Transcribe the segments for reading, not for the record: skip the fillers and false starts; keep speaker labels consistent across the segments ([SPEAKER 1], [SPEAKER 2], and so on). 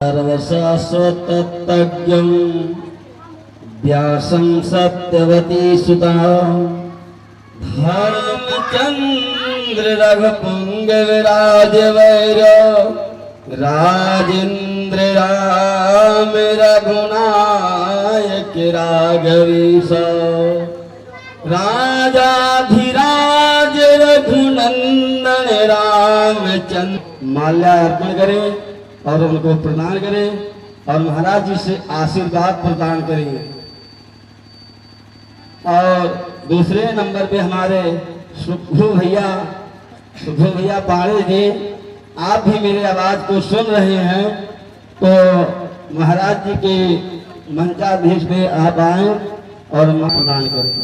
[SPEAKER 1] सर्वशाश्वतज्ञं व्यासं सत्यवती सुता धर्मचंद्र रघुपुंग विराज वैर राजेंद्र राम रघुनायक राघवीश राजाधिराज रघुनंदन रामचंद्र। माल्या अर्पण करें और उनको प्रदान करें और महाराज जी से आशीर्वाद प्रदान करेंगे। और दूसरे नंबर पे हमारे सुखू भैया पाड़े जी, आप भी मेरे आवाज को सुन रहे हैं तो महाराज जी के मंचाधीश पे आप आए और मैं प्रदान करें।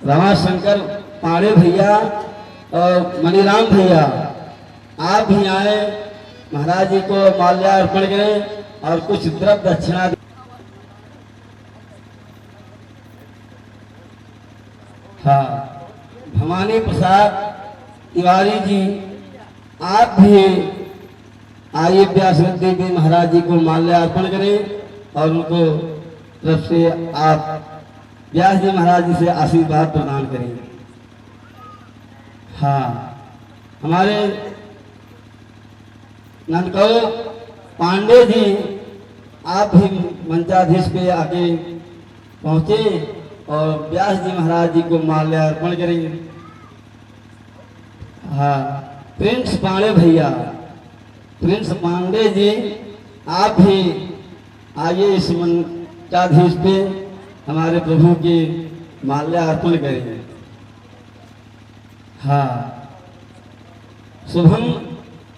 [SPEAKER 1] रमाशंकर पाड़े भैया और मणिराम भैया, आप भी आए, महाराज जी को माल्यार्पण करें और कुछ द्रव्य दक्षिणा। हाँ, भवानी प्रसाद तिवारी जी, आप भी आइए व्यास देवी महाराज जी को माल्यार्पण करें और उनको तरफ से आप व्यास जी महाराज जी से आशीर्वाद प्रदान करेंगे। हाँ, हमारे नंदकौ पांडे जी, आप भी मंचाधीश पे आके पहुंचे और व्यास जी महाराज जी को माल्यार्पण करेंगे। हाँ, प्रिंस पांडे जी, आप भी आइए इस मंचाधीश पे हमारे प्रभु की माल्यार्पण करेंगे। हाँ, शुभम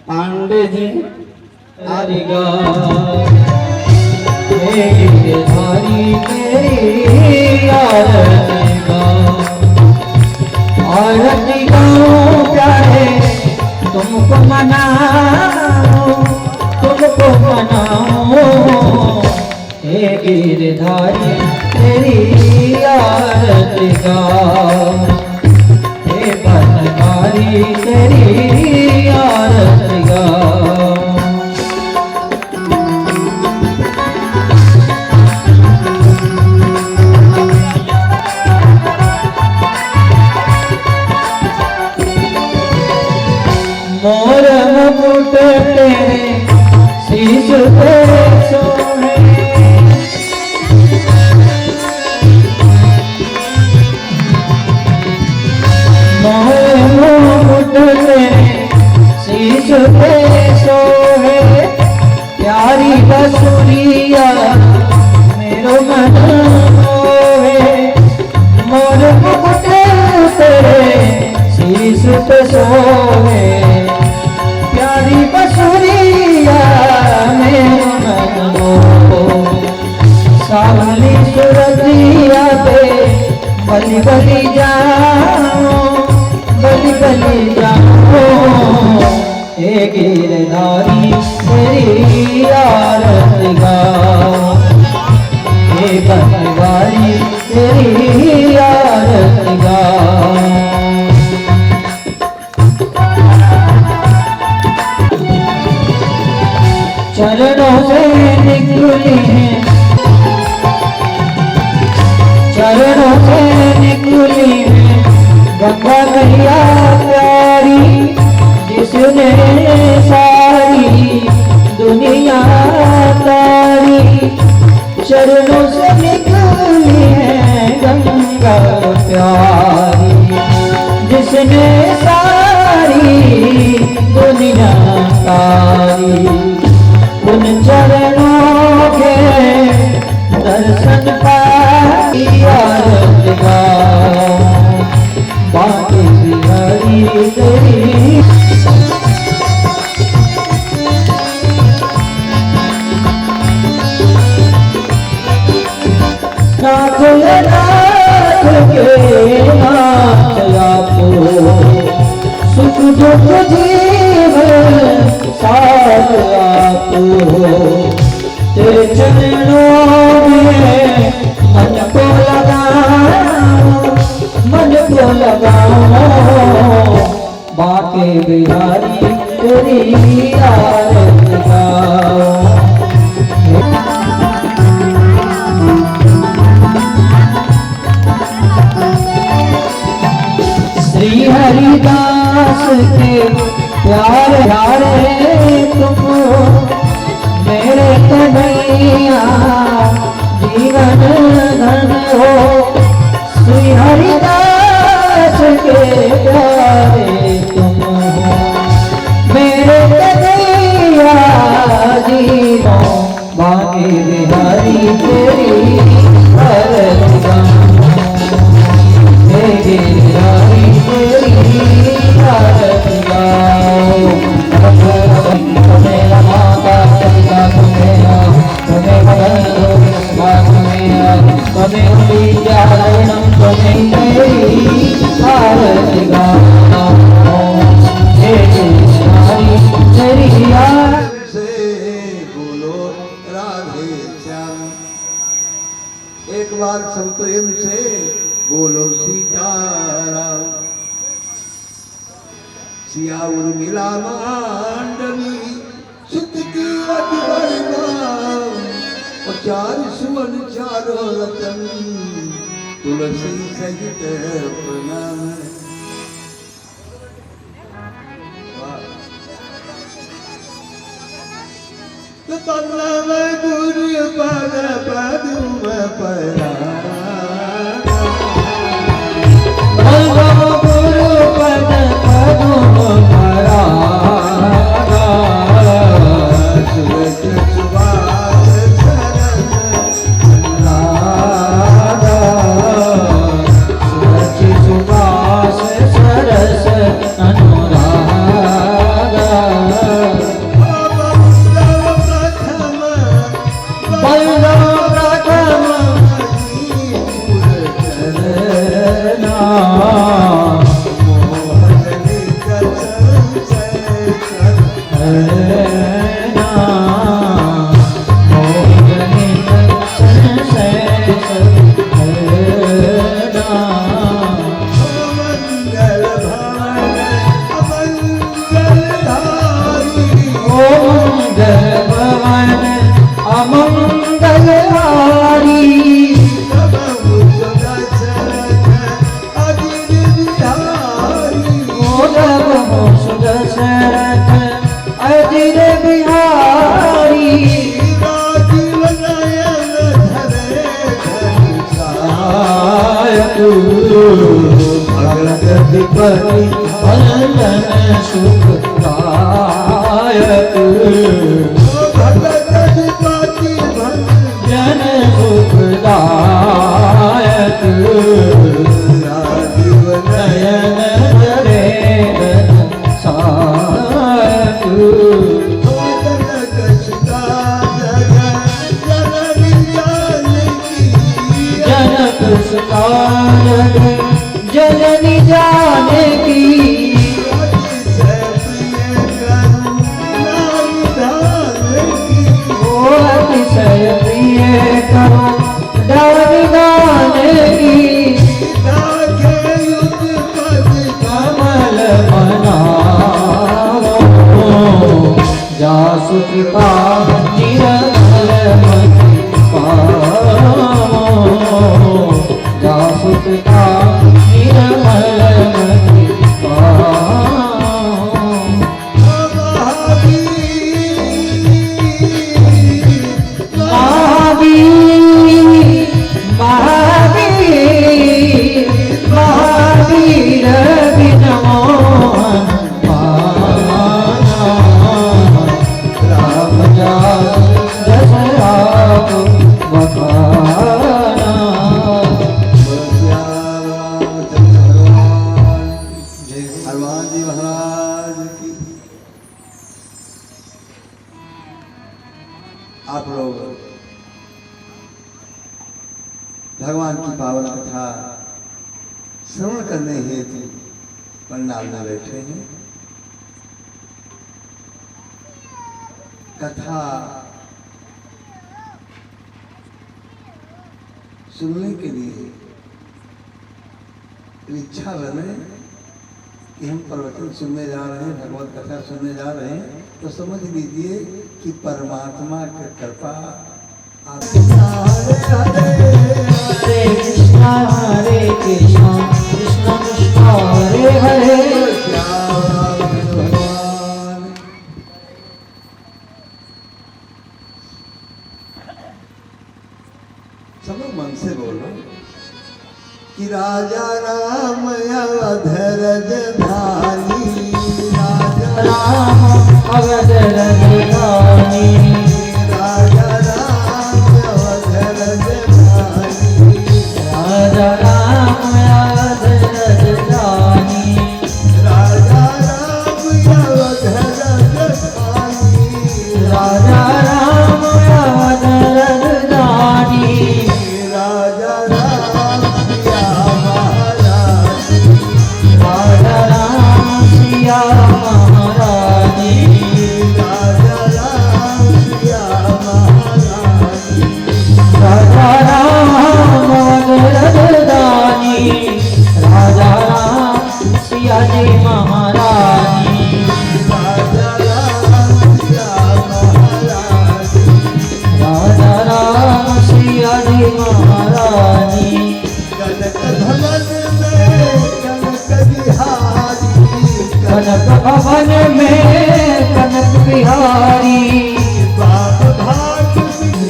[SPEAKER 1] पांडे जी, आरिगा
[SPEAKER 2] आरती गाओ प्यारे, तुमको मनाओ हे गिरधारी तेरी आरती गाओ, हे बनवारी तेरी आरती गाओ। मोर मुकुट तेरे शीश तेरे सोहे, मोर मुकुट तेरे शीश तेरे सोहे, प्यारी बसुरिया मेरो मन मोहे। मोर मुकुट तेरे शीश पे सोहे, प्यारी बसुरिया मेरो मन मोहे। सावली सुरतिया पे बलि बलि जाओ, बलि बलि जाओ, हे गिरधारी तेरी आरती गाओ, हे बनवारी तेरी आरती गाओ। चरणों से निकली है, चरणों से निकली है गंगा मैया प्यारी, जिसने सारी दुनिया तारी। चरणों से निकली है गंगा प्यारी, जिसने सारी दुनिया तारी। उन चरणों के दर्शन पाई आरती गाओ, बाकी बिहारी तेरी। नाथ के नाथ आपो, सुख दुख जीवन साथ आपो, तेरे चरणों में लगाओ बाके बिहारी तेरी आरती गाओ। श्री हरिदास के प्यारे प्यारे तुम मेरे कन्हैया जीवन धन हो। श्री हरिदास के प्यारे तुम हो मेरे कन्हैया जीवन बाके बिहारी तेरी आरती गाओ। तेरी बिहारी तेरी आरती गाओ। तुम्हें माता पिता तुम्हें मदन तुम्हें विद्यालयम तुम्हें तेरी आरती गाओ। तेरी बिहारी तेरी आरती
[SPEAKER 1] से बोलो राधे श्याम। एक बार सब प्रेम से बोलो सीताराम। सिया उर्मिला मांडवी सुत की और चार सुवन चारों रतन तुलसी सहित प्रणाम। पल्लव गुरु पद पदुम परा
[SPEAKER 2] गुरु पद पदुम परागा।
[SPEAKER 1] सुरज सुबास शरण
[SPEAKER 2] रागा सुरज सुबास सरस अनुरागा। बल्लभ प्रथम चरना चरना मोहिनी चरना। ओ मंगल भवन अमंगलहारी मोदक सुदशरथ अजिर बिहारी। भगवती भलन सुखदायक जन सुखदायक। नयन जरे सायक जनक सुतायक जननी जानकी। अतिशय प्रिय करो दानी दानकी। कमल बनाओ जासु कृपा निरमल मति पाओ। जासु कृपा निरमल मति पाओ। महावीर महावीर बिनमो राम जस राम बखाना।
[SPEAKER 1] हनुमान जी महाराज की। आप लोग भगवान की पावन कथा श्रवण करने हेतु पंडाल में बैठे हैं। कथा सुनने के लिए
[SPEAKER 3] इच्छा बने कि हम प्रवचन सुनने जा रहे हैं, भगवत कथा सुनने जा रहे हैं, तो समझ लीजिए कि परमात्मा की कृपा आपके
[SPEAKER 2] हरे कृष्णा कृष्ण कृष्ण हरे हरे।
[SPEAKER 3] भगवान सब लोग मन से बोलो कि राजा राम अवधरज धानी, राजा
[SPEAKER 2] राम अवध रानी,
[SPEAKER 3] राजा राम अवधरज धानी,
[SPEAKER 2] राजा राम अवध रानी,
[SPEAKER 3] राजा राम अवधरज धानी,
[SPEAKER 2] राजा राम अवध रानी,
[SPEAKER 3] राजा राम सिया महाराज,
[SPEAKER 2] राजा राम सिया महारानी,
[SPEAKER 3] राजा राम सिया महाराज,
[SPEAKER 2] राजा राम वरदानी, राजा राम सिया जी महारानी,
[SPEAKER 3] राजा राम सिया महाराज,
[SPEAKER 2] राजा राम सिया जी महारानी,
[SPEAKER 3] कनक भवन में कनक बिहारी,
[SPEAKER 2] कनक भवन में कनक बिहारी,
[SPEAKER 3] बाप भाग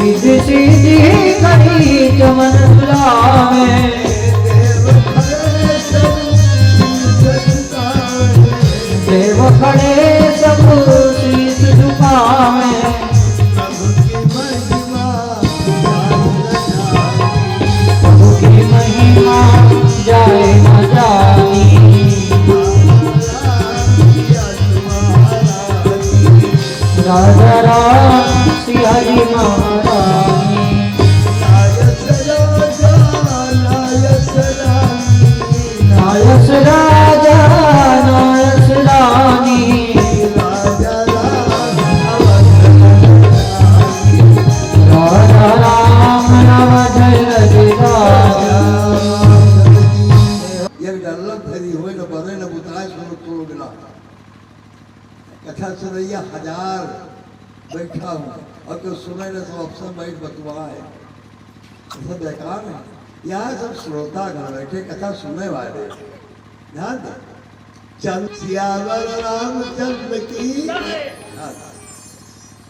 [SPEAKER 2] रिद्धि सिद्धि करी चमन बुलावे,
[SPEAKER 3] देव खड़े सब जगताए,
[SPEAKER 2] देव खड़े सब शीश झुकावे,
[SPEAKER 3] प्रभु की महिमा
[SPEAKER 2] प्रभु की महिमा जाए न जानी, राजा राम सिया जी महारानी, नायस राजा नायस रानी, राजा राम अवध राजा,
[SPEAKER 3] कथा सुनैया हजार बैठा हूँ और क्यों सुने न सब अफसर बैठ बतुआए, सब बेकार है। यहाँ सब श्रोता घर बैठे कथा सुनने वाले, ध्यान दे। चल सियावर रामचंद्र की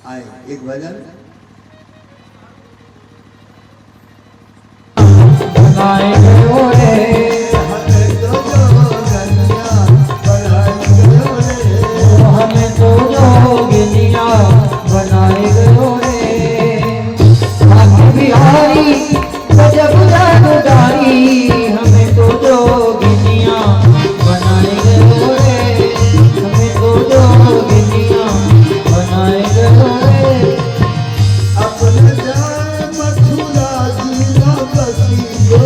[SPEAKER 3] आए एक भजन
[SPEAKER 2] गाए गयो रे,
[SPEAKER 3] हमें तो गनिया बनाई गयो रे,
[SPEAKER 2] हमें तो जोगिनिया बनाए गयो रे, भाग्य बिहारी गजब जादूगारी, हमें तो जोगिनिया बनाए गयो रे, हमें तो जोगिनिया बनाए गयो रे,
[SPEAKER 3] अपने जाए मथुरा जी ना बसी जो,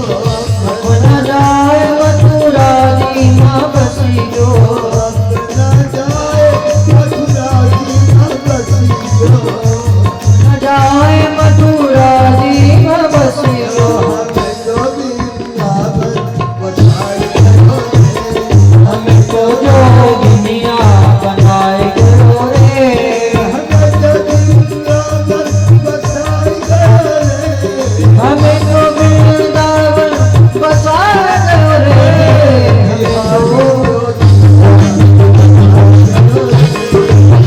[SPEAKER 2] अपना जाए मथुरा जी माँ बसी जो,
[SPEAKER 3] अपना जाए मथुरा जी ना बसी जो,
[SPEAKER 2] न जाए मथुरा जी माँ बसी जो,
[SPEAKER 3] हमें जो वृंदावन बसाई गयो रे,
[SPEAKER 2] हमें तो जोगिनिया बनाए गयो रे,
[SPEAKER 3] हमें जो वृंदावन बसाई गयो रे,
[SPEAKER 2] हमें तो वृंदावन बसाए गयो रे,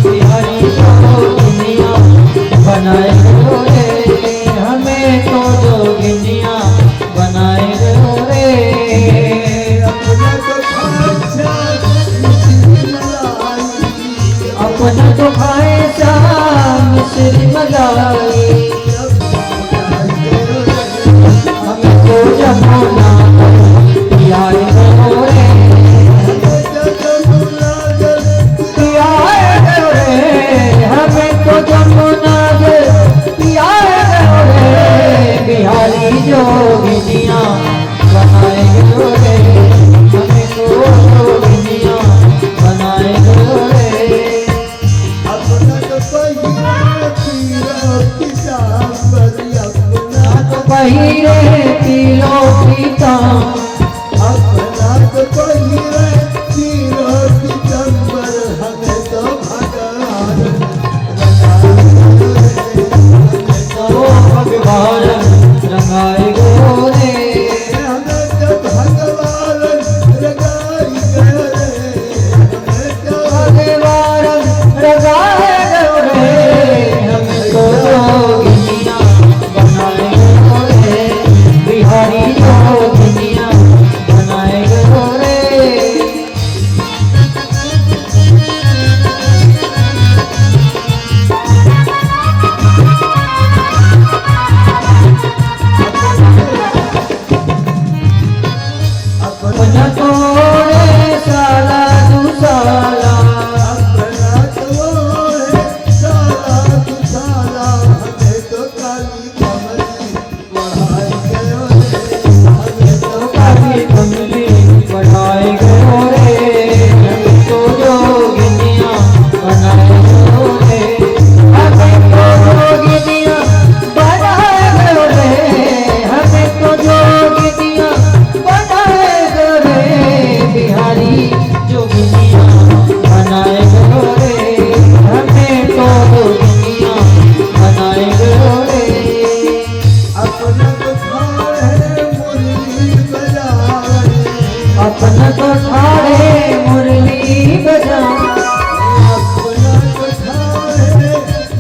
[SPEAKER 2] बिहारी जोगिनिया बनाए गयो रे, हमें तो जोगिनिया बनाए गयो रे,
[SPEAKER 3] अपने को खाचा मिश्री मलाई,
[SPEAKER 2] अपना तो खाए श्याम श्री मलाई, हमें तो जमुना पियाए गयो रे, पियाए गयो रे, हमें तो जमुना पियाए गयो रे, बिहारी जोगिनिया बनाए गयो रे, हमें तो जोगिनिया बनाए गयो रे,
[SPEAKER 3] अब पहिरे तीरो दिगंबर हमें तो भगवान
[SPEAKER 2] ओ भगवान रंगाए गोरे
[SPEAKER 3] हमें तो भगवान रंगाई गोरे हमें तो
[SPEAKER 2] भगवान रंगाए गोरे हमें तो जोगिनिया बनाए गोरे बिहारी जोगिनिया बनाए गोरे अपना तोड़े साला तू साला
[SPEAKER 3] अपना तोड़े साला तू साला हमें तो काली कमली बढ़ाई गयो रे हमें तो
[SPEAKER 2] काली कमली बढ़ाए गोरे हमें तो जोगिनिया बनाए गोरे हमें तो जोगिनिया बनाए गोरे हमें तो जोगिनिया बनाए गोरे बिहारी जोगिनिया बनाए गोरे हमें तो जोगिनिया बनाए गोरे
[SPEAKER 3] अपना तो ठाड़े मुरली बजाए
[SPEAKER 2] अपना तो ठाड़े मुरली बजा
[SPEAKER 3] अपना तो ठाड़े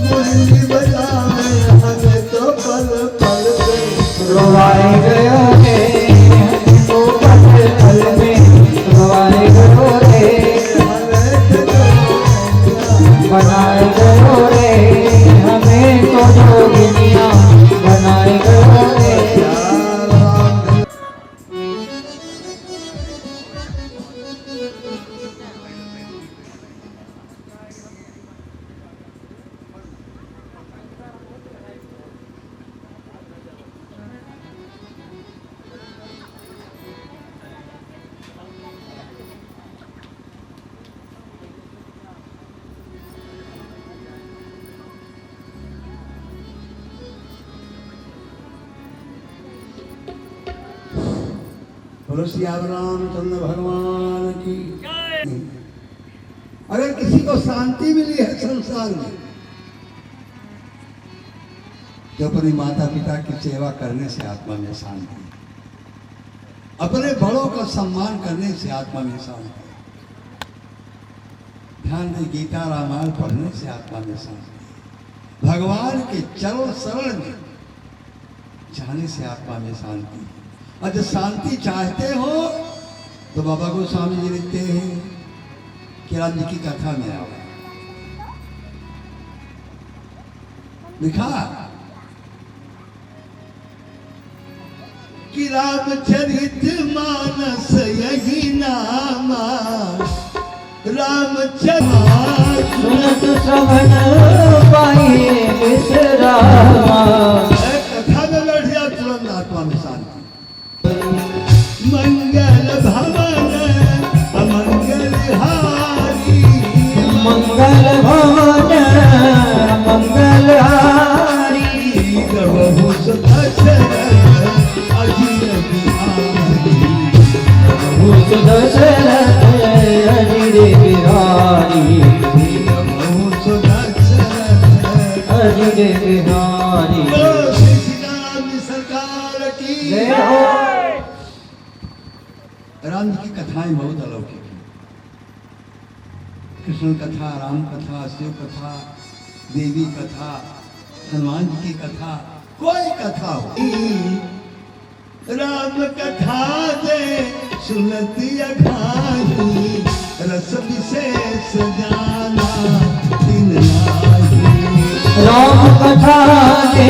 [SPEAKER 3] मुरली बजाए हमें तो पल पल पे
[SPEAKER 2] रोवाए गयो रे हमें तो पल पल में रोवाए गयो रे
[SPEAKER 3] हमें तो
[SPEAKER 2] बनाए गयो रे हमें तो जोगिनिया बनाए गयो रे
[SPEAKER 3] बोलो सियावर रामचंद्र भगवान की अगर किसी को शांति मिली है संसार में तो अपने माता पिता की सेवा करने से आत्मा में शांति, अपने बड़ों का सम्मान करने से आत्मा में शांति, ध्यान दें गीता रामायण पढ़ने से आत्मा में शांति, भगवान के चरण शरण में जाने से आत्मा में शांति। और जब शांति चाहते हो तो बाबा गोस्वामी जी लिखते हैं कि राम जी की कथा में आओ, लिखा कि रामचरित मानस यही नामा रामचरित
[SPEAKER 2] सुनत श्रवण पाइए विश्रामा
[SPEAKER 3] कथा में बैठ जाओ तुरंत आत्मा में शांति। मंगल भवन अमंगल हारी
[SPEAKER 2] मंगल भवन मंगल हारी
[SPEAKER 3] प्रभु सुदर्शन अजीर बिहारी
[SPEAKER 2] प्रभु सुदर्शरथ अजिर बिहारी
[SPEAKER 3] प्रभु सुदर्शन
[SPEAKER 2] अजिर बिहारी
[SPEAKER 3] श्री राम जी सरकार की
[SPEAKER 2] जय हो।
[SPEAKER 3] राम जी की कथाएं बहुत अलौकिक हैं। कृष्ण कथा, राम कथा, शिव कथा, देवी कथा, हनुमान जी की कथा, कोई कथा हो, राम कथा दे सुनती अघाही रस विशेष जाना दिन नाही।
[SPEAKER 2] राम कथा जे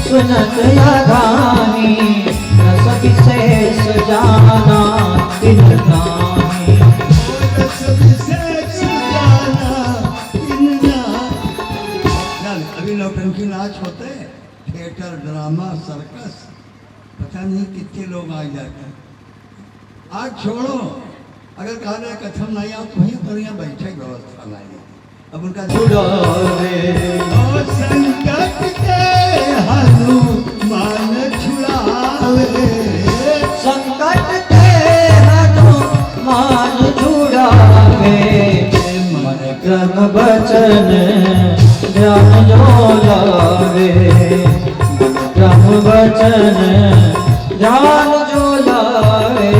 [SPEAKER 2] सुनत अघानी रस विशेष जाना तिन नाही।
[SPEAKER 3] रस विशेष जाना दिन नाही। अभी नौटंकी नाच होते हैं, थिएटर, ड्रामा, सर्कस, पता नहीं कितने लोग आ जाते हैं। आज छोड़ो, अगर कहना है कथम नहीं आओ तो वहीं पर यहाँ बैठे व्यवस्था लाइए। अब उनका
[SPEAKER 2] छुड़ावे
[SPEAKER 3] ओ संकट के हनुमान छुड़ावे
[SPEAKER 2] संग बचन ध्यान जो लावे, मन ब्रह्म बचन ध्यान जो लावे।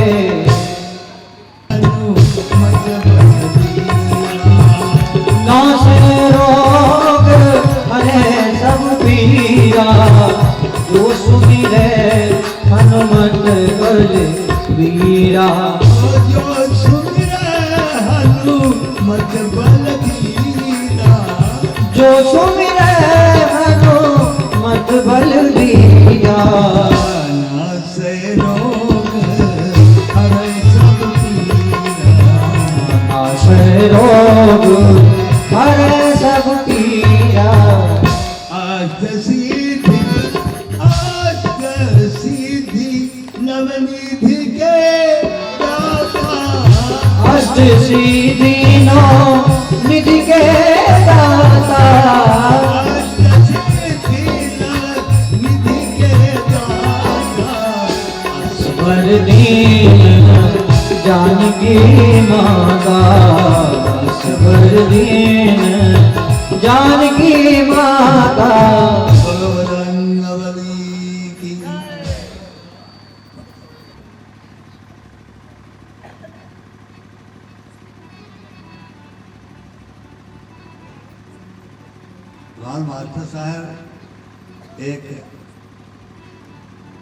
[SPEAKER 2] नासे रोग हरे सब पीरा, जो सुमिरे हनुमत बल वीरा।
[SPEAKER 3] जो सुमिरे हनुमत बलवीरा,
[SPEAKER 2] जो सुमिरे हनुमत बलवीरा।
[SPEAKER 3] नासे रोग हरे सब पीरा,
[SPEAKER 2] नासे रोग हरे सब पीरा।
[SPEAKER 3] अष्ट सिद्धि नवनिधि के दाता,
[SPEAKER 2] अष्ट सिद्धि नौ निधि के दाता।
[SPEAKER 3] अष्ट सिद्धि नवनिधि के दाता।
[SPEAKER 2] स्वर दीन जानकी माता, स्वर दीन जानकी माता।
[SPEAKER 3] बजरंगबली की लाल बहादुर साहब एक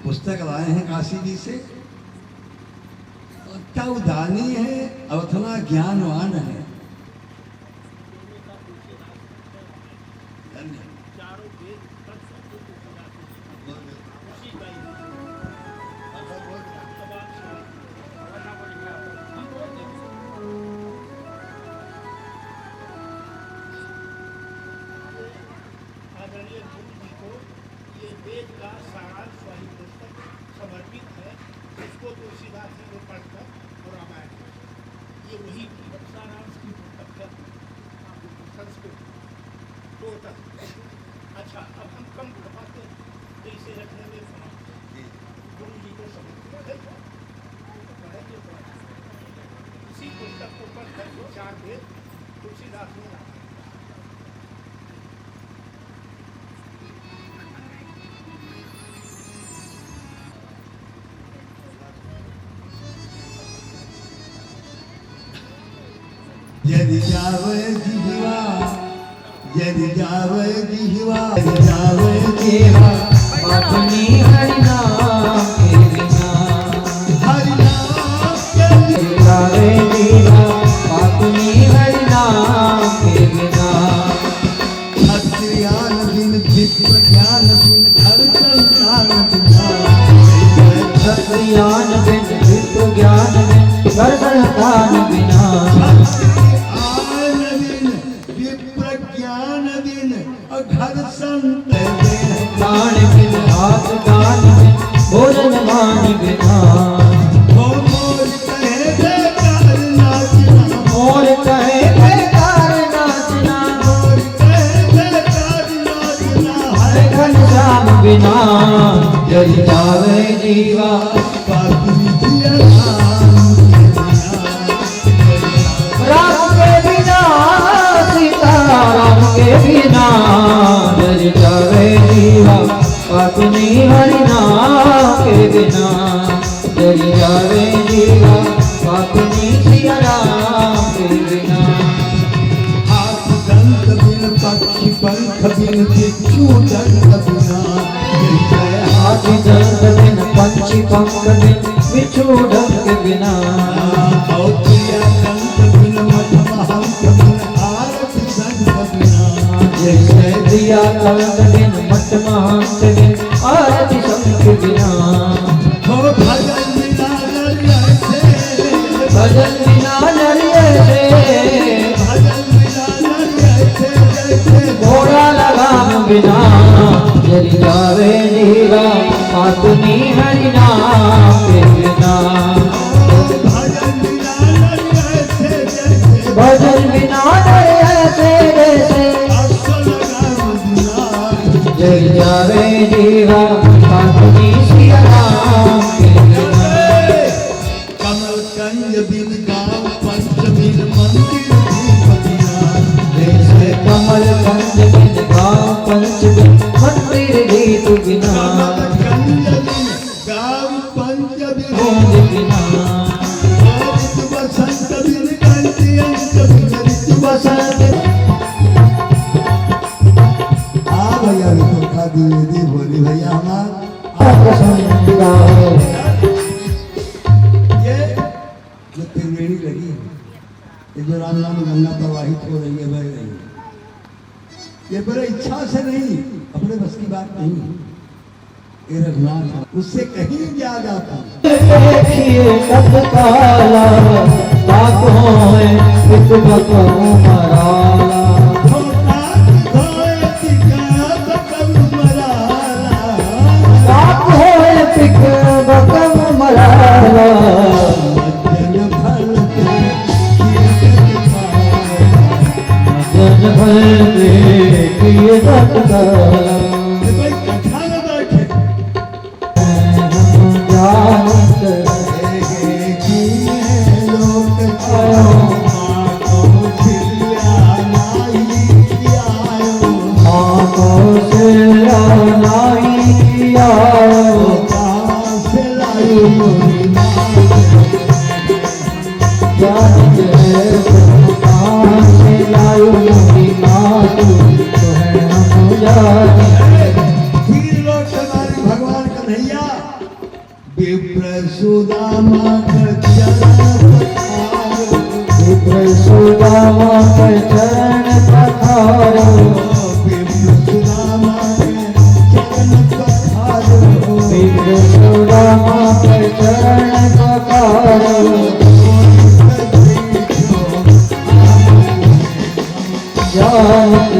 [SPEAKER 3] पुस्तक लाए हैं काशी जी से। क्या उदानी है और उतना ज्ञानवान है।
[SPEAKER 4] आदरणीय गुरु जी को ये वेद का सारांश वाली पुस्तक समर्पित है। इसको तुलसीदास जी ने पढ़कर और रामायण ये वही सारांश की पुस्तक है संस्कृत टोटल। अच्छा, अब हम कम कर पाते हैं तो इसे रखने में गुरु जी को समर्पित है। इसी पुस्तक को पढ़कर चार वेद तुलसीदास ने रखा।
[SPEAKER 3] यदि जावे जिहवा, यदि जावे जिहवा, यदि जावे जिहवा,
[SPEAKER 2] अपनी हरि नाम के बिना।
[SPEAKER 3] हरि नाम के
[SPEAKER 2] जावे जीवा अपनी हरि नाम के बिना।
[SPEAKER 3] भक्ति ज्ञान बिन विश्व ज्ञान बिन हर संसार बिना।
[SPEAKER 2] सत्यान बिन विश्व ज्ञान बिन घर संतान बिना।
[SPEAKER 3] ज्ञान बिन और घर संत बिन।
[SPEAKER 2] दान बिन हाथ दान बिन भोजन मान बिना।
[SPEAKER 3] मोर कहे बेकार नाचना,
[SPEAKER 2] मोर कहे बेकार नाचना,
[SPEAKER 3] मोर कहे बेकार नाचना।
[SPEAKER 2] हर घनश्याम बिना। जल जावे जीवा
[SPEAKER 3] पापी जिया राम के बिना।
[SPEAKER 2] राम के बिना, सीता राम के बिना। जल जावे जीवा अपनी हरि नाम के बिना। जल जावे जीवा अपनी सिया राम के बिना।
[SPEAKER 3] हाथ दंत बिन पक्षी पंख बिन बिच्छू दंत बिना। जय
[SPEAKER 2] हाथी दंत बिन पंछी पंख बिन बिच्छू डंक बिना।
[SPEAKER 3] और प्रिया दंत बिन मधमहंस बिन आरती संत बिना।
[SPEAKER 2] जैसे दिया कलंक बिन मट महंस बिन आरती शंख बिना।
[SPEAKER 3] हो भजन बिना नरिया से,
[SPEAKER 2] भजन बिना नरिये से,
[SPEAKER 3] भजन बिना नरिया से। जैसे
[SPEAKER 2] घोड़ा लगाम बिना। जल जावे जीवा अपनी हरि नाम के बिना।
[SPEAKER 3] भजन बिना नरिया से। जैसे
[SPEAKER 2] भजन बिना नरिये से जैसे।
[SPEAKER 3] असल राम बिना।
[SPEAKER 2] जल जावे जीवा अपनी सिया राम के बिना।
[SPEAKER 3] कमल कंज बिन गाँव पंच बिन मंदिर दीप बिना। जब
[SPEAKER 2] बिना
[SPEAKER 3] ऋतु बसंत बिन कंति अंत बिन ऋतु बसंत भैया ऋतु खा दी बोली भैया हमार ये जो त्रिवेणी लगी है, ये जो राम नाम गंगा प्रवाहित हो रही है, बह रही है, ये बड़े इच्छा से नहीं, अपने बस की बात नहीं, ये रघुनाथ उससे कहीं जा जाता
[SPEAKER 2] देखिए कब काला बातों में इस बको मराला बात होए पिक बकम मराला जन भर देखिए कब काला
[SPEAKER 3] भगवान कन्हैया सुदामा
[SPEAKER 2] सुदामा के चरण पखारो
[SPEAKER 3] सुदामा
[SPEAKER 2] सुदामा के चरण पखारो जानत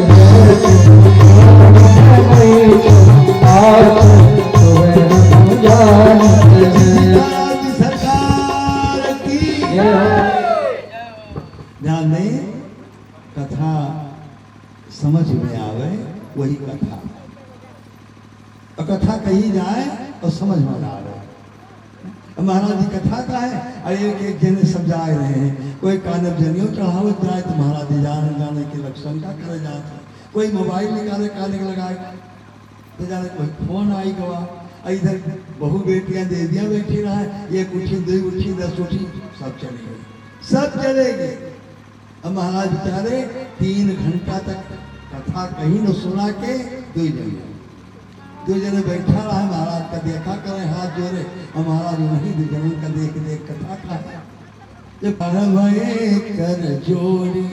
[SPEAKER 3] ध्यान नहीं कथा समझ में आवे वही कथा और कथा कही जाए और समझ में ना आवे। महाराज जी कथा का है अरे एक जने समझा रहे हैं, कोई कानब जनियो चढ़ावत जाए तो महाराज जी जान जाने के लक्षण का करे जाते, कोई मोबाइल निकाले काने लगाए तो जाने कोई फोन आई गवा, इधर बहु बेटियां देवियां बैठी रहा है, एक उठी दो उठी 10 उठी सब चली गई, सब चलेगी। अब महाराज बेचारे 3 घंटा तक कथा कहीं न सुना के दो जने बैठा रहा है, महाराज का देखा करे हाथ जोड़े और महाराज वही 2 जनों का देख देख कथा का कर जोड़ी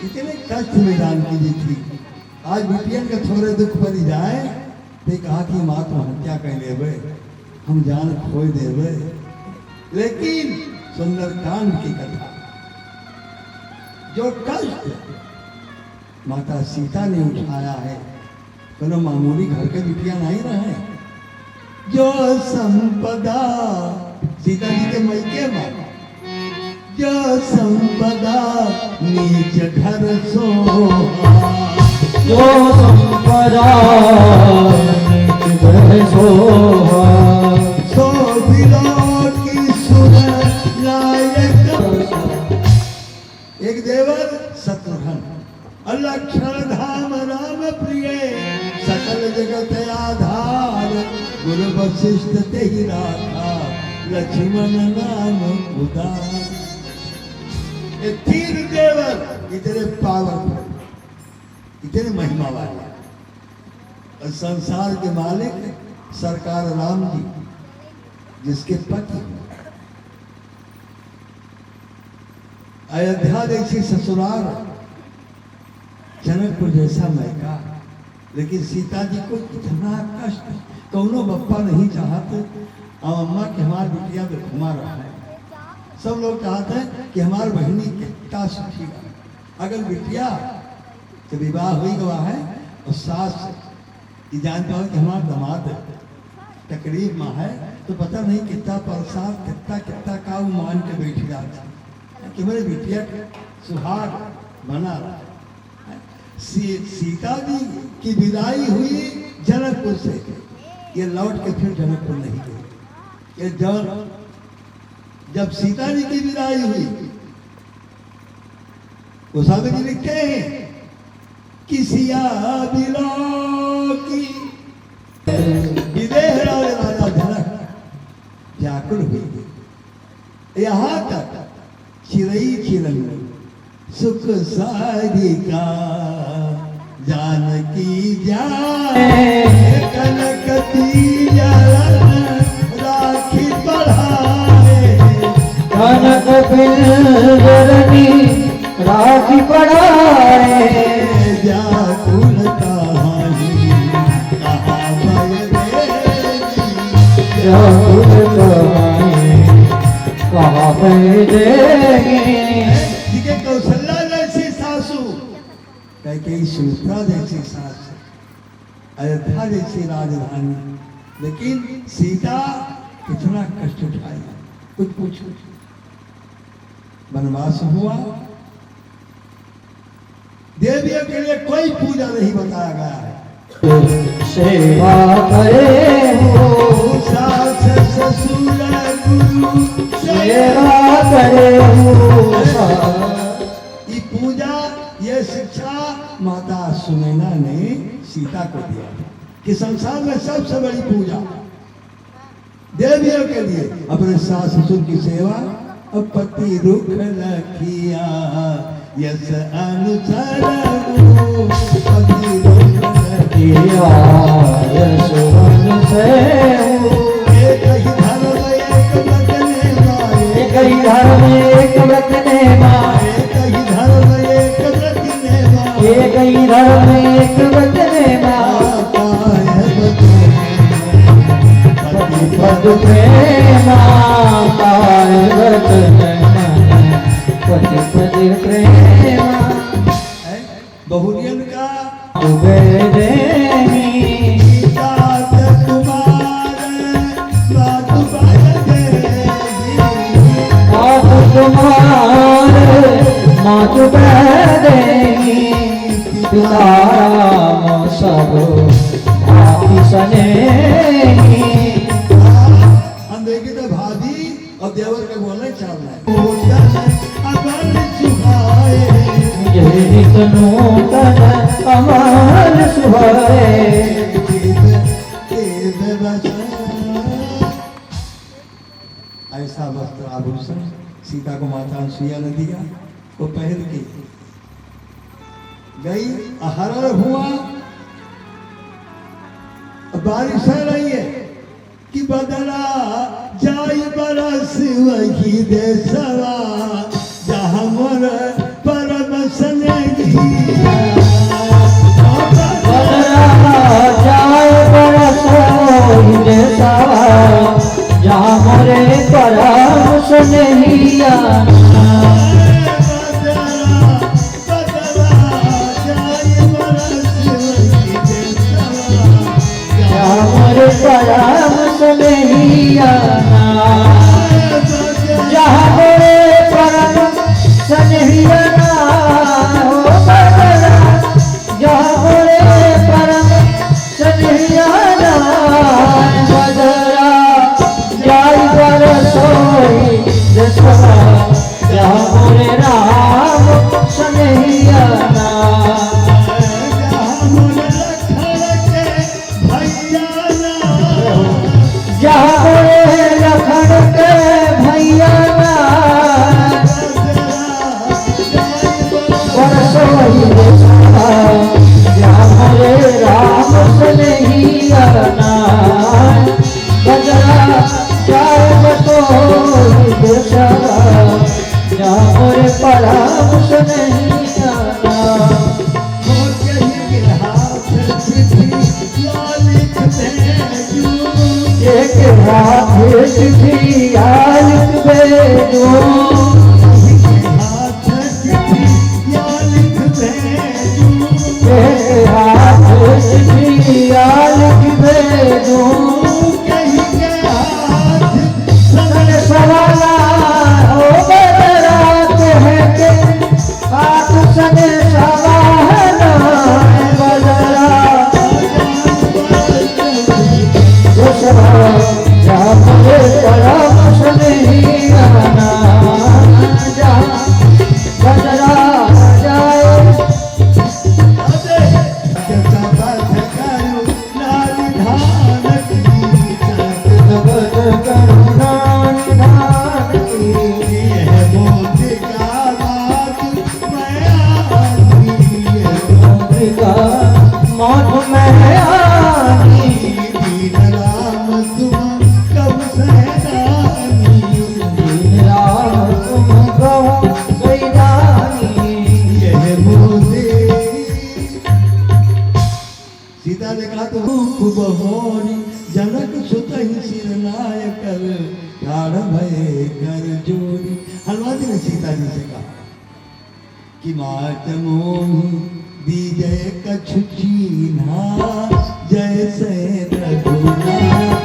[SPEAKER 3] इतने कष्ट में जानकी जी थी। आज बिटियन का थोड़े दुख पड़ जाए तो कहा कि माँ तो हत्या कर लेवे, हम जान खोई देवे, लेकिन सुंदरकांड की कथा जो कष्ट माता सीता ने उठाया है, कोनो मामूली घर के बिटिया नहीं रहे, जो संपदा सीता जी के मैके माँ जो संपदा नीच घर सोहा,
[SPEAKER 2] जो संपदा नीच घर सोहा,
[SPEAKER 3] सो बिलो की सुर लायक। एक देवर शत्रुघ्न अलक्षण धाम राम प्रिय, सकल जगत आधार गुरु वशिष्ठ ते ही राखा, लक्ष्मण नाम उदार। ये 3 देवर इतने पावरफुल, इतने महिमा वाले, और संसार के मालिक सरकार राम जी जिसके पति अयोध्या जैसी ससुराल, जनकपुर जैसा मैका, लेकिन सीता जी को इतना कष्ट कौनो बप्पा नहीं चाहते। और अम्मा के हमारे बिटिया पे घुमा रहा है, सब लोग चाहते हैं कि हमारी बहनी कितना सुखी है। अगर बिटिया तो विवाह हुई गवा है और सास ये जानता हो कि हमारा दामाद तकरीब माँ है, तो पता नहीं कितना प्रसाद कितना का मान के बैठ जाता कि मेरे बिटिया सुहाग बना रहा है। सीता जी की विदाई हुई जनकपुर से, ये लौट के फिर जनकपुर नहीं गई। ये जब सीता जी की विदाई हुई, गोस्वामी जी लिखते हैं कि सिया बिलो की विदेह राजा जनक व्याकुल हुई। यहाँ तक चिरई चिरंगी सुख सारिका जानकी जाए कनकती राखी पढ़ाए
[SPEAKER 2] कनक बिंदरनी राखी पढ़ाए
[SPEAKER 3] व्याकुल कहानी कहाँ
[SPEAKER 2] देगी
[SPEAKER 3] कौशल्या जैसी सासू कैकेयी सुमित्रा जैसी सास, अयोध्या जैसी राजधानी, लेकिन सीता कितना कष्ट उठाई। कुछ पूछो, वनवास हुआ, देवियों के लिए कोई पूजा नहीं बताया गया है।
[SPEAKER 2] सेवा करे हो
[SPEAKER 3] सास ससुर गुरु
[SPEAKER 2] सेवा करे हो
[SPEAKER 3] ये पूजा, ये शिक्षा माता सुनैना ने सीता को दिया कि संसार में सबसे बड़ी पूजा देवियों के लिए अपने सास ससुर की सेवा और पति रुख लखिया यस अनुसर पति रुख लखिया
[SPEAKER 2] यशोवन से
[SPEAKER 3] एक ही धर्म एक बचने माए
[SPEAKER 2] एक ही धर्म एक बचने माए
[SPEAKER 3] एक ही धर्म एक बचने माए
[SPEAKER 2] एक ही धर्म एक बचने माए पद प्रेमा पाए बचने पति पद प्रेमा
[SPEAKER 3] बहुरियन का
[SPEAKER 2] देगी
[SPEAKER 3] दात कुमार बात देगी
[SPEAKER 2] आप तुम्हार मात देगी पिता राम सब आपकी सनेगी
[SPEAKER 3] हम देखे तो भाभी और देवर के बोलने चल रहे अगर सुखाए
[SPEAKER 2] नित नूतन अमल सुहाए
[SPEAKER 3] ऐसा वस्त्र आभूषण सीता को माता अनुसुईया ने दिया, वो पहन के गई। हरण हुआ, बारिश हो रही है कि बदला जाई बरस वही देशवा जहाँ मोर परम सनेगी
[SPEAKER 2] जाए बरस जहाँ मोरे परम सुनहिया मोरे परम सुनहिया जहाँ मोरे परम सुनहिया जहाँ मोरे परम सुनहिया बदरा जाई बरसोई जहाँ मोरे राम सुनहिया जहाँ मोरे लखन के भैया बरसोई जहाँ मोरे राम सुनहिया बदरा जाए बतोई जहाँ मोरे परम सुनहिया एक हाथ चिट्ठी लिख भेजो एक हाथ चिट्ठी लिख भेजो सवाला हो बदरा कह के हाथ सने सवाला बदरा जहाँ मुझे परम सुनहिया जहाँ बदरा जाए करुणा
[SPEAKER 3] ठाड़ भये कर जोड़ी। हनुमान जी ने सीता जी से कहा कि मात मोहि दीजय कछु चीन्हा, जैसे रघुनाथ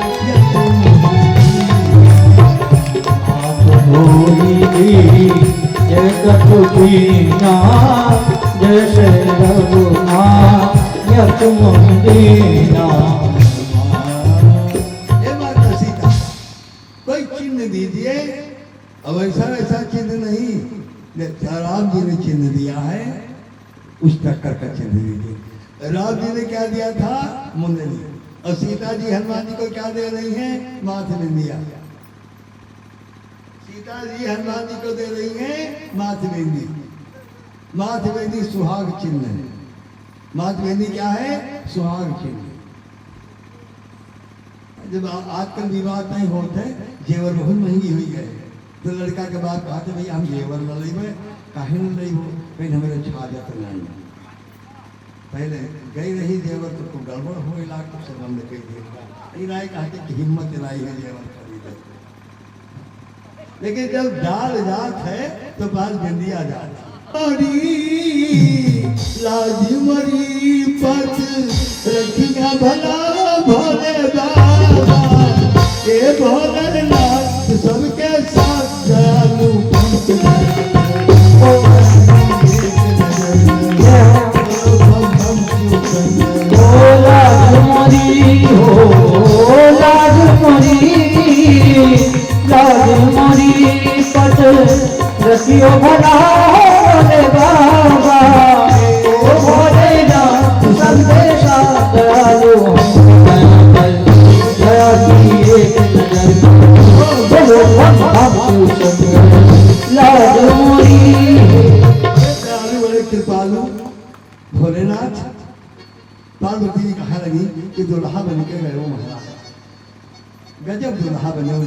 [SPEAKER 2] जय कछु कीना, जैसे रघुनाथ तुम दीना।
[SPEAKER 3] ये माता सीता कोई चिन्ह दीजिए। अब ऐसा चिन्ह नहीं, राम जी ने चिन्ह दिया है, उस टक्कर का चिन्ह दीजिए। राम जी ने क्या दिया था? मुंडली। और सीता जी हनुमान जी को क्या दे रही हैं? माथ बिंदिया। सीता जी हनुमान जी को दे रही हैं माथ बिंदी। माथ बिंदी सुहाग चिन्ह है। माथ बिंदी क्या है? सुहाग चिन्ह। जब आजकल विवाह नहीं होते, जेवर बहुत महंगी हुई है, तो लड़का के बाप कहते भैया हम जेवर न लेबे, काहे न लेबो, कहीं हमारे छाजत नहीं। पहले गई रही जेवर तो खूब गड़बड़ हो इला तो से बंद कर दिया। राय कहते कि हिम्मत लाई है जेवर खरीदे। लेकिन जब डाल जात है तो बाल बिंदिया जात। लाज मरी पत रखिया भला भोले बाबा, ये भोलेनाथ सबके साथ दयालु
[SPEAKER 2] रखियो भला भोले बाबा, ओ भोलेनाथ संदेशा दयालु दया की एक नजर बोलो लाज मोरी।
[SPEAKER 3] बड़े कृपालु भोलेनाथ पार्वती जी कहा लगी कि दुल्हा बन के गए हो महाराज, गजब दुल्हा बने हो।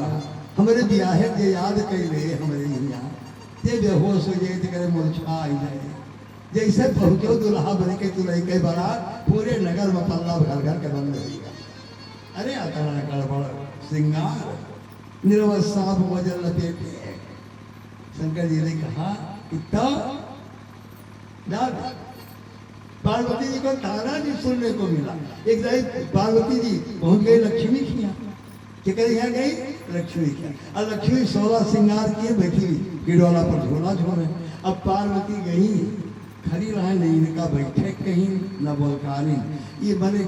[SPEAKER 3] हमारे ब्याहे के याद कर ले हमारे यहाँ ते बेहोश हो जाए करे मूर्छा आई जाए। जैसे पहुंचो दुल्हा बन के तू नहीं कई बारात पूरे नगर में पल्ला घर घर के बंद रहेगा। अरे आता गड़बड़ श्रृंगार निर्वस सांप वजन लपेटे। शंकर जी ने कहा कि पार्वती जी को तारा जी सुनने को मिला। एक दिन पार्वती जी पहुंच गई लक्ष्मी की यहाँ, यहाँ गई लक्ष्मी की। और लक्ष्मी 16 श्रृंगार किए बैठी हुई किडोला पर झोला झोले। अब पार्वती गई खड़ी रहा नहीं, इनका बैठे कहीं न बोलकारी। ये बने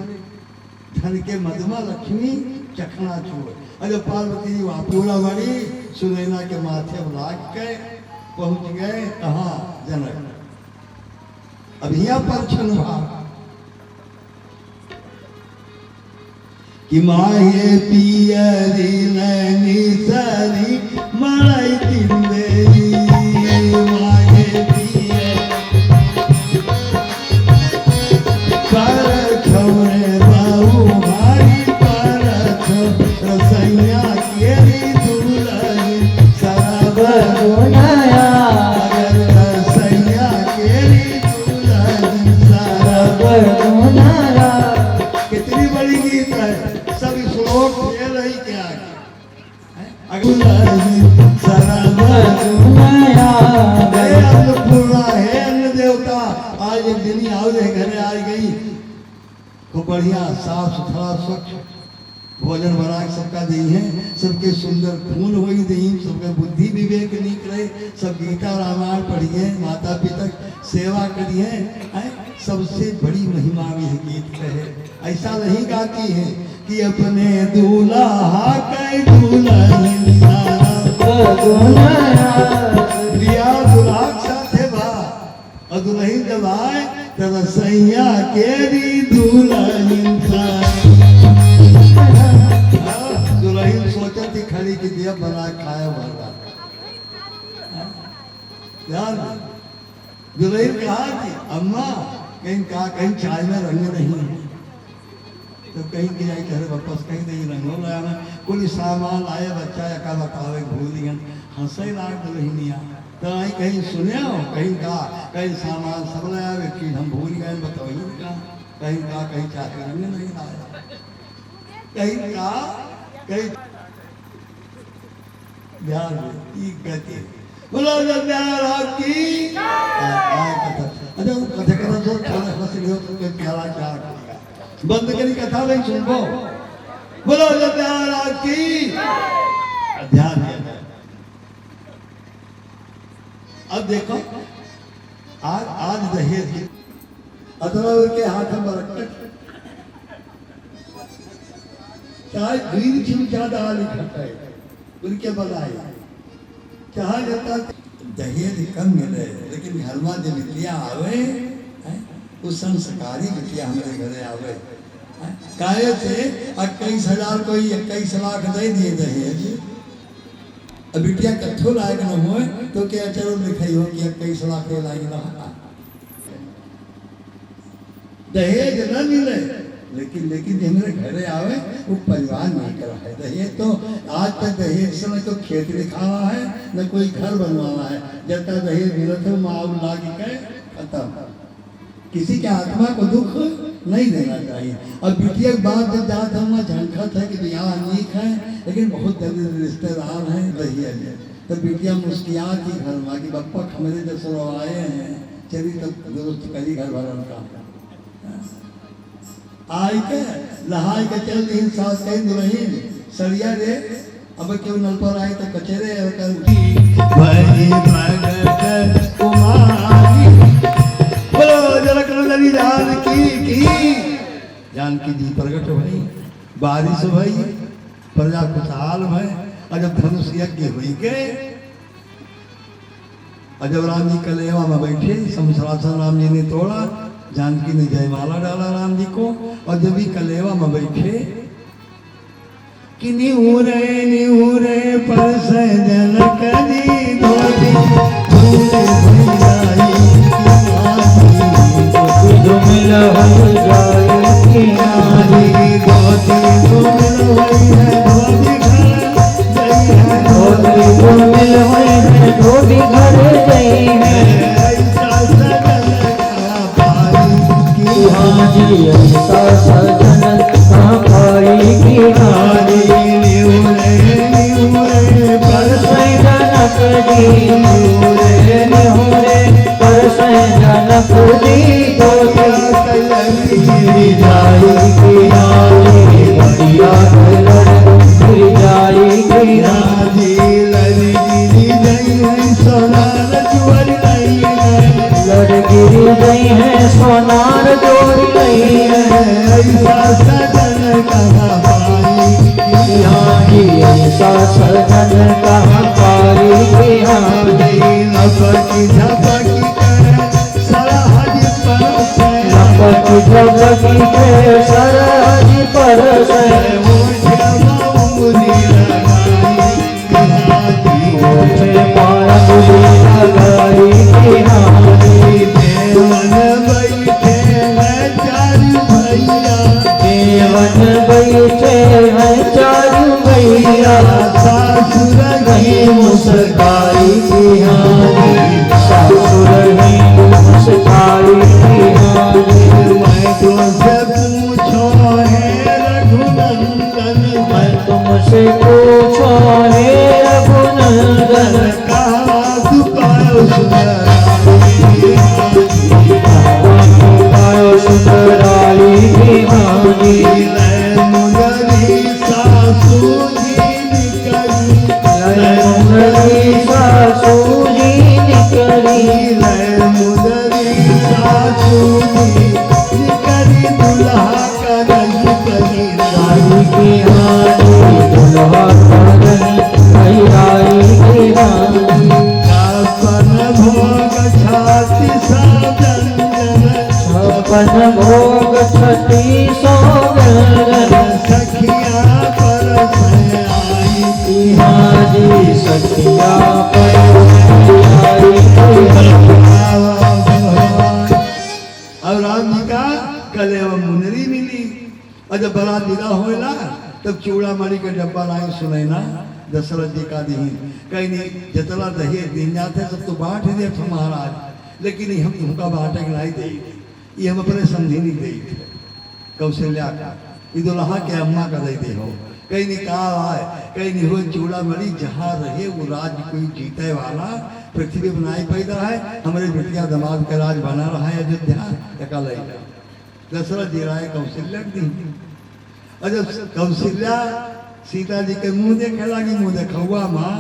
[SPEAKER 3] धन के मधुमा लक्ष्मी चखना छोड़। और जब पार्वती जी वापूरा बड़ी सुनैना के माथे लाग के पहुंच गए कहाँ? जनक। अब यहाँ पर क्षण कि माये पियरी नैनी सरी मड़ई तिंदेरी, माये पिय पर छोड़े बाबू भाई पर रसैया केरी दुलही सरब
[SPEAKER 2] नया
[SPEAKER 3] रसैया केरी दुलही सरब
[SPEAKER 2] नया।
[SPEAKER 3] कितनी बड़ी गीत है, सब श्लोक फेल ही क्या है? अन्नपूर्णा है अन्न देवता। आज एक दिन आओ घरे आ गई तो बढ़िया साफ सुथरा स्वच्छ भोजन बना के सबका दी है। सबके सुंदर खून हो दी, सबके बुद्धि विवेक निकले, सब गीता रामायण पढ़िए, माता पिता सेवा करिए। सबसे बड़ी महिमा भी गीत कहे। ऐसा नहीं गाती है कि अपने दूल्हा के दुल्हन साथे बा और दुल्हन जब आए तब सैया केरी दुल्हन दुल्हन सोचती खड़ी की दिया बना खाए वाला यार। दुल्हन कहा कि अम्मा कहीं चाय में रंग नहीं है, तो कहीं की जाए घर वापस कहीं नहीं रंगो लाया ना कुल सामान आए बच्चा का बतावे भूल दिया हंसे लाग दुल्हनिया। तो आई कहीं सुने हो कहीं का कहीं सामान सब लाया वे चीज हम भूल गए बताइए का कहीं चाय रंग नहीं लाया कहीं का कहीं ध्यान की गति बोलो जन्यारा की अच्छा कथा कथा तो थोड़ा हंस लियो तो कोई प्यारा चार बंद करी कथा नहीं सुन बोलो जन्यारा की ध्यान दिया। अब देखो आज दहेज अदरव के हाथ में बरकत चाहे ग्रीन चिम ज्यादा लिखा है उनके बनाए चाहे जाता दहेज कम मिले लेकिन घर में जो बिटिया आवे वो संस्कारी बिटिया हमारे घरे आवे काहे से 21,000 कोई 21 लाख दे दिए दहेज अब बिटिया कथो लायक न हो तो क्या चलो लिखाई हो कि 21 लाख के लायक न दहेज न मिले लेकिन हमारे घरे आवे वो परिवार नहीं करा है दहेज तो आज तक दहेज समय तो खेत दिखावा है न कोई घर बनवाना है जब तक दहेज मिला था माँ लागी के खत्म किसी के आत्मा को दुख नहीं देना चाहिए। और बिटिया के बाद जब जाता हूँ झंखा था कि यहाँ अनेक है लेकिन बहुत जल्दी रिश्तेदार हैं दहेज तो बिटिया मुस्कियाती घर में कि बप्पा हमारे जैसे आए हैं चलिए तब दुरुस्त करी घर भरन का आई के लहाई के चल दिन सास कहीं दुल्हन सरिया रे अब क्यों नल पर आए तो कचरे कर भाई भगत कुमारी बोलो जनक नंदनी जानकी जी प्रकट भई बारिश भई प्रजा खुशहाल भय और जब धनुष यज्ञ हुई के और जब राम जी कलेवा में बैठे समसरासन राम जी ने तोड़ा जानकी ने जयमाला डाला राम जी को और जब भी कलेवा में बैठे कि निहुरे पर से जनक जी धोती धूले भैयाई जो मिल हो जाए कि नारी धोती जो मिल होई है धोती जो मिल होई है धोती घर गई है ऐसा सजन कहाँ पाएगी नारी पर से जनक जी निहुरे पर से जनक जी जाएगी नारी बढ़िया लड़ जाएगी नारी लड़गिरी गई है सोनार जोड़ी नहीं है लड़गिरी गई है सोनार जोड़ी नहीं है ऐसा सजन कहाँ पाएगी हाजी ऐसा सजन कहाँ पाएगी हाजी लपकी झपकी लपकी झपकी के सरहद पर से मुझे माया मुझे लगाई की हारी देवन बैठे हैं चारू भैया देवन बैठे हैं चारू भैया सासुर ही मुस्काई की हारी सासुर ही मुस्काई की हारी मैं तुमसे पूछो है रघुनंदन मैं तुमसे पूछो है रघुनंदन कहाँ दुपायो सुंदराई की हानी मुनरी सासू जी निकली मुनरी सासू जी निकली मुनरी सासू जी निकली दुल्हा का नहीं बनी राई की हानी दुल्हा का नहीं राई की हानी अपन भोग छाती सा व्यंजन अपन भोग छठी सो व्यंजन सखिया पर आई की हाजी सखिया पर आई अब राम जी का कलेवा मुनरी मिली और जब बारात विदा होएला तब चूड़ा मारी का डब्बा लाए सुनाई ना दशरथ जी का दी कहीं नहीं जितना दहेज दिन जाते सब तो बांट दे थे महाराज लेकिन हम तुमका बांटे नहीं दे ये हम अपने समझी नहीं दे कौशल्या का दुल्हा के अम्मा का दे हो कहीं नहीं कहा है, कहीं नहीं हो चूड़ामणि जहाँ रहे वो राज्य कोई जीते वाला पृथ्वी बनाई पैदा है। हमारे बेटिया दमाद का राज बना रहा है अयोध्या कल दशरथ जी राय कौशल्या दी। और जब कौशल्या सीता जी के मुंह देखे लगी, मुंह देखा माँ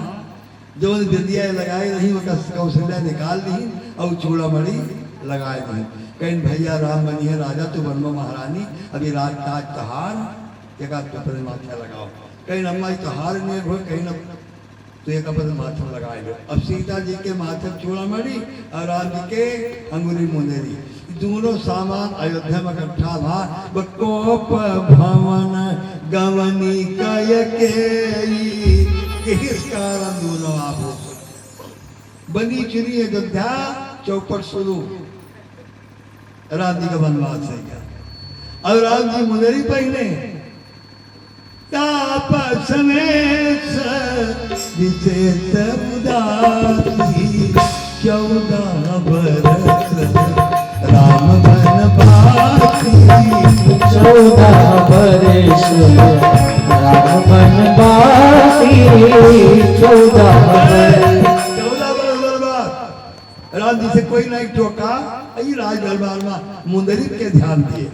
[SPEAKER 3] जो विद्या लगाई रही वो कौशल्या निकाल दी और चूड़ामणि लगाए दी। कहीं भैया राम बनी है राजा तो बनो महारानी, अभी राज ताज तहार एक पर माथा लगाओ। कहीं अम्मा तहार नहीं हो, कहीं न तो एक पर माथा लगाए लो। अब सीता जी के माथे चूड़ामणि और राम जी के अंगुरी मुंदेरी दोनों सामान अयोध्या में इकट्ठा था। कोप भवन गवनी कय के इस कारण दोनों आभूषण बनी चुनी अयोध्या चौपट शुरू राम जी का वनवास है क्या। और राम जी मुंदरी पहने तापस में विशेष उदासी 14 बरस राम बनवासी
[SPEAKER 2] 14 बरस राम बनवासी 14
[SPEAKER 3] बरस बाद राम जी से कोई नहीं टोका। यही राज दरबार में मुंदरी के ध्यान दिए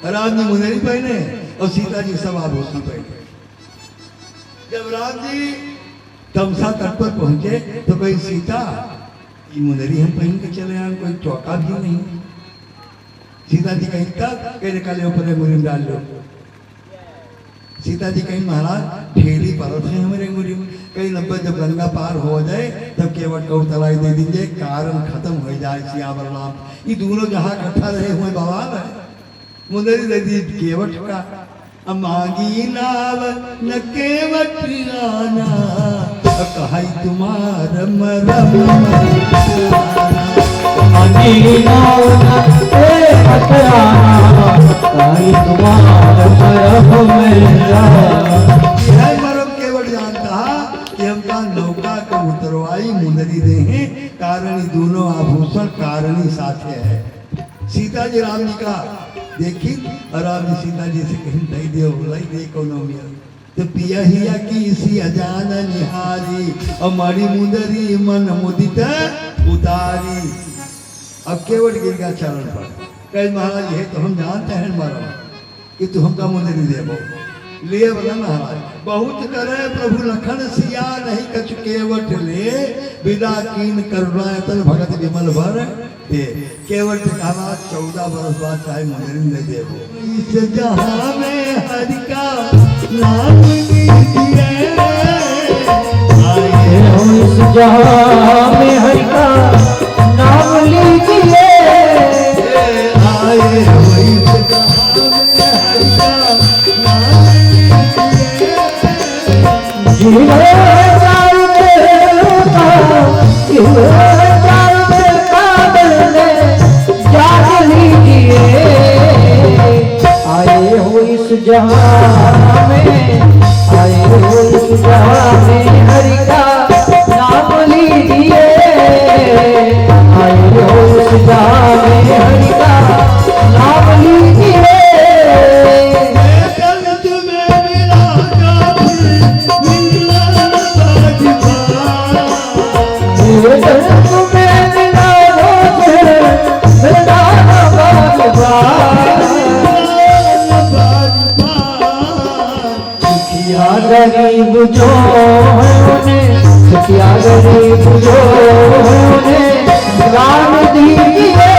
[SPEAKER 3] राम जी मुंदरी पहने और सीता जी सब आभूषण पहने। जब राम जी तमसा तट पर पहुंचे तो कोई सीता ये मुंदरी हम पहन के चले आए, कोई टोका भी नहीं। सीता जी कहीं तक कहीं निकाले ऊपर मुरी में डाल लो। सीता जी कहीं महाराज फेरी परत है हमारे मुरी में, कहीं नब्बे जब गंगा पार हो जाए तब केवट को तलाई दे दीजिए, कारण खत्म हो जाए सियावर राम। ये दोनों जहाँ इकट्ठा रहे हुए बवाल है। मुंदरी दे दी केवट का मांगी नाव न केवट राना कहाई तुम्हार मरम
[SPEAKER 2] मांगी नाव न केवट राना कहाई तुम्हार मरम
[SPEAKER 3] मरम केवट जानता कि हमका नौका का उतरवाई मुंदरी दे हैं, कारण दोनों आभूषण कारणी साथे है। सीता जी राम जी का देखी और राम जी सीता जी से कहीं नहीं दे दे कोनो मिया तो पिया हिया की इसी अजान निहारी और मारी मुंदरी मन मुदित उतारी। अब केवट गिर गया चरण पर, कहे महाराज ये तो हम जानते हैं मारा कि तू हमका मुंदरी देबो लिए बना महाराज। बहुत करे प्रभु लखन सिया नहीं कछ केवट ले विदा कीन करुणायतन भगत विमल भर दे। केवट कहा 14 बरस बाद चाहे मुंदरी दे देबो। इस जहां में हरि का नाम लीजिए
[SPEAKER 2] आए हो, इस जहां में हरि का नाम लीजिए
[SPEAKER 3] आए हो, इस जहां में हरि का नाम लीजिए
[SPEAKER 2] जीवे जाते का जीवे जाते का बदले जान लीजिए। आए हो इस जहां में, आए हो इस जहां में हरि का नाम लीजिए। आए हो इस जहां में हरि का नाम लीजिए। गरीब जो सुखिया गरीब जो दान दीजिए।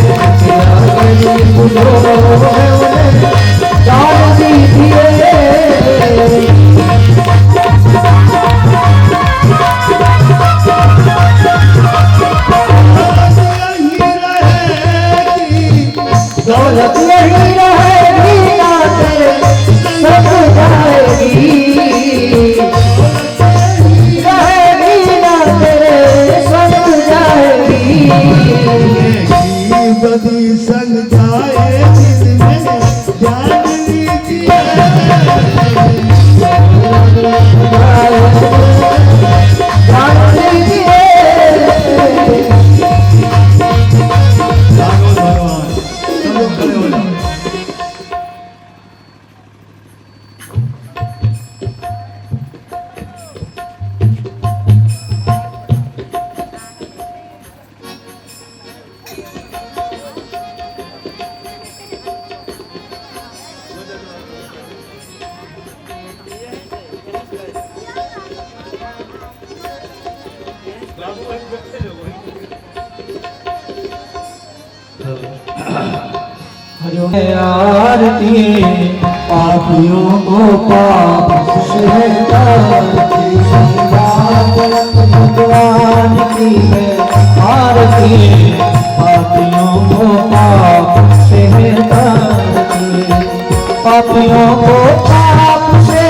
[SPEAKER 2] सुखिया गरीब जो दान दीजिए। दौलत यही रहेगी ना तेरे सब जाएगी, रहेगी ना तेरे सब जाएगी।
[SPEAKER 3] बदी संग जाए जिसमें जान लीजिए
[SPEAKER 2] आरती पापियों को पाप से तारती, भगवान की है आरती पापियों को पाप से तारती, पापियों को पाप से,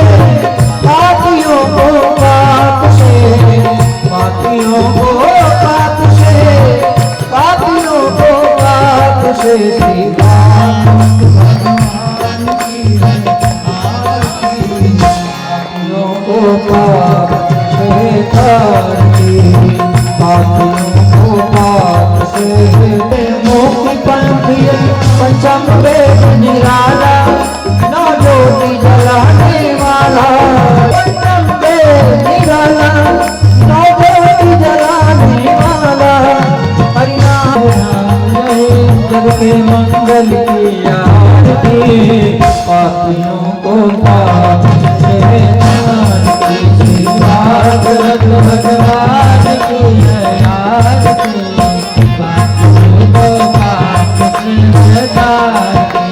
[SPEAKER 2] पापियों को पाप से, पापियों को पाप से, पापियों को पाप से पंचम वेद निराला, नौ ज्योति जलाने वाला, पंचम वेद निराला, नौ ज्योति जलाने वाला, हरिनाम जग के मंगल की आरती, पापियों को पाप से तारती, भगवान की है आरती, पापियों को पाप से तारती।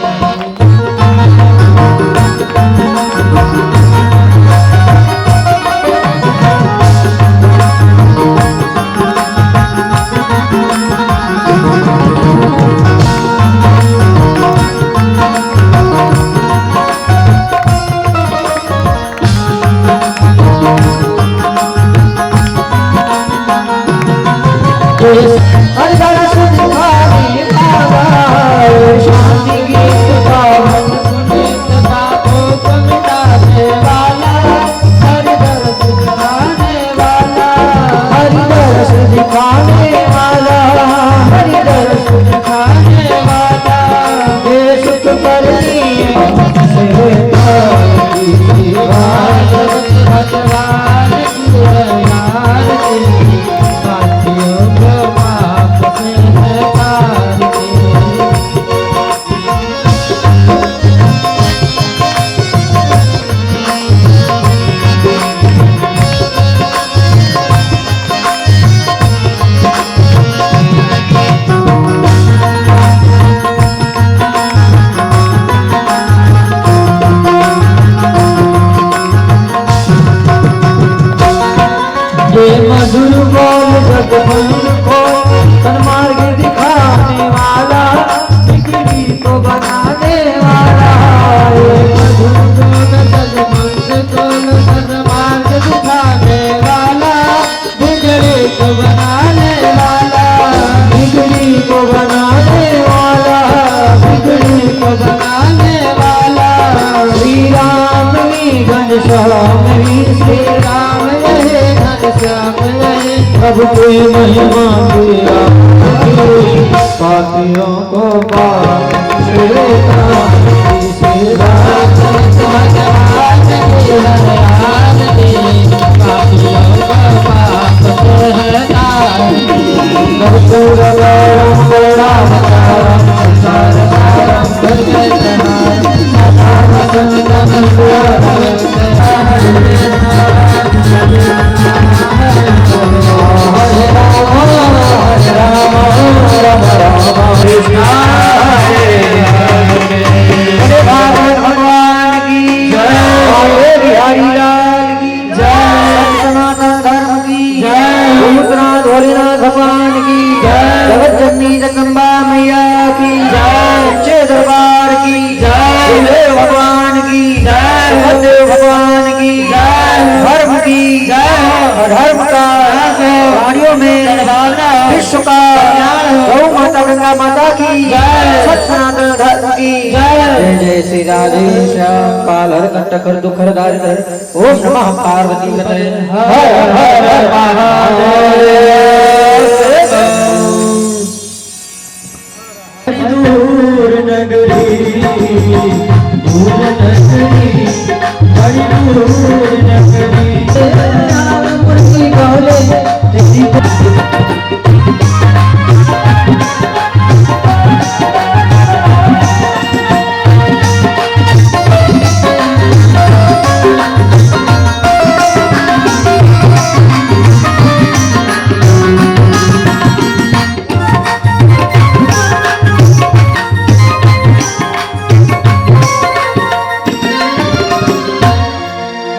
[SPEAKER 2] हरिदास दिखाने वाला, शांति गीत पावन पुनीत पापों को मिटाने वाला, हरिदास दिखाने वाला, हरिदास दिखाने वाला, हरिदास दिखाने वाला, देश पर भगवान की आरती, पापियों को पाप से तारती। ये मधुर बोल जगबंद को सन्मार्ग दिखाने वाला, बिगड़ी को बनाने वाला, ये मधुर बोल जगबंद को सन्मार्ग दिखाने वाला, बिगड़ी को बनाने वाला, बिगड़ी को बनाने वाला, बिगड़ी को बनाने वाला, श्री राम घनश्याम श्री राम प्रभु की महिमा किया, पापियों को पाप से तारती, श्री राम भगवान की आरती, पापियों को पाप से तारती, कर्पूर गौरम गुणावतारम संसार सारम भजनहारम, सदा वसंतम भगवान की जय, बिहारी लाल की जय, सनातन धर्म की जय, भूतनाथ भोलेनाथ भगवान की जय, जगत जननी जगदम्बा मैया की जय, सच्चे दरबार की जय, देव भगवान की जय, देव भगवान की जय, धर्म की जय, धर्म का प्राणियों में विश्व का गौ माता गंगा माता की जय, सनातन धर्म की जय, जय श्री राधे श्याम काल हर कंटक हर दुख हर दारिद्र, ओम नमः पार्वती पते, हर हर हर महादेव। दूर नगरी, दूर नगरी, बड़ी दूर नगरी, रामपुर की गौले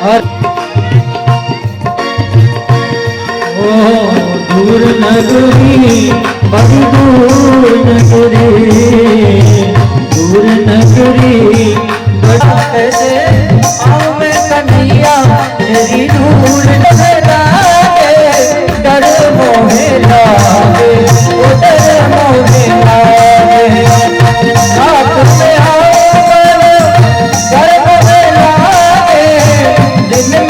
[SPEAKER 2] और ओ दूर नगरी बड़ी दूर नगरी बड़ा कैसे आवे कन्हैया तेरी दूर नजर आए डर मोहे लागे ओ डर मोहे लागे साथ में आवे डर मोहे लागे दिन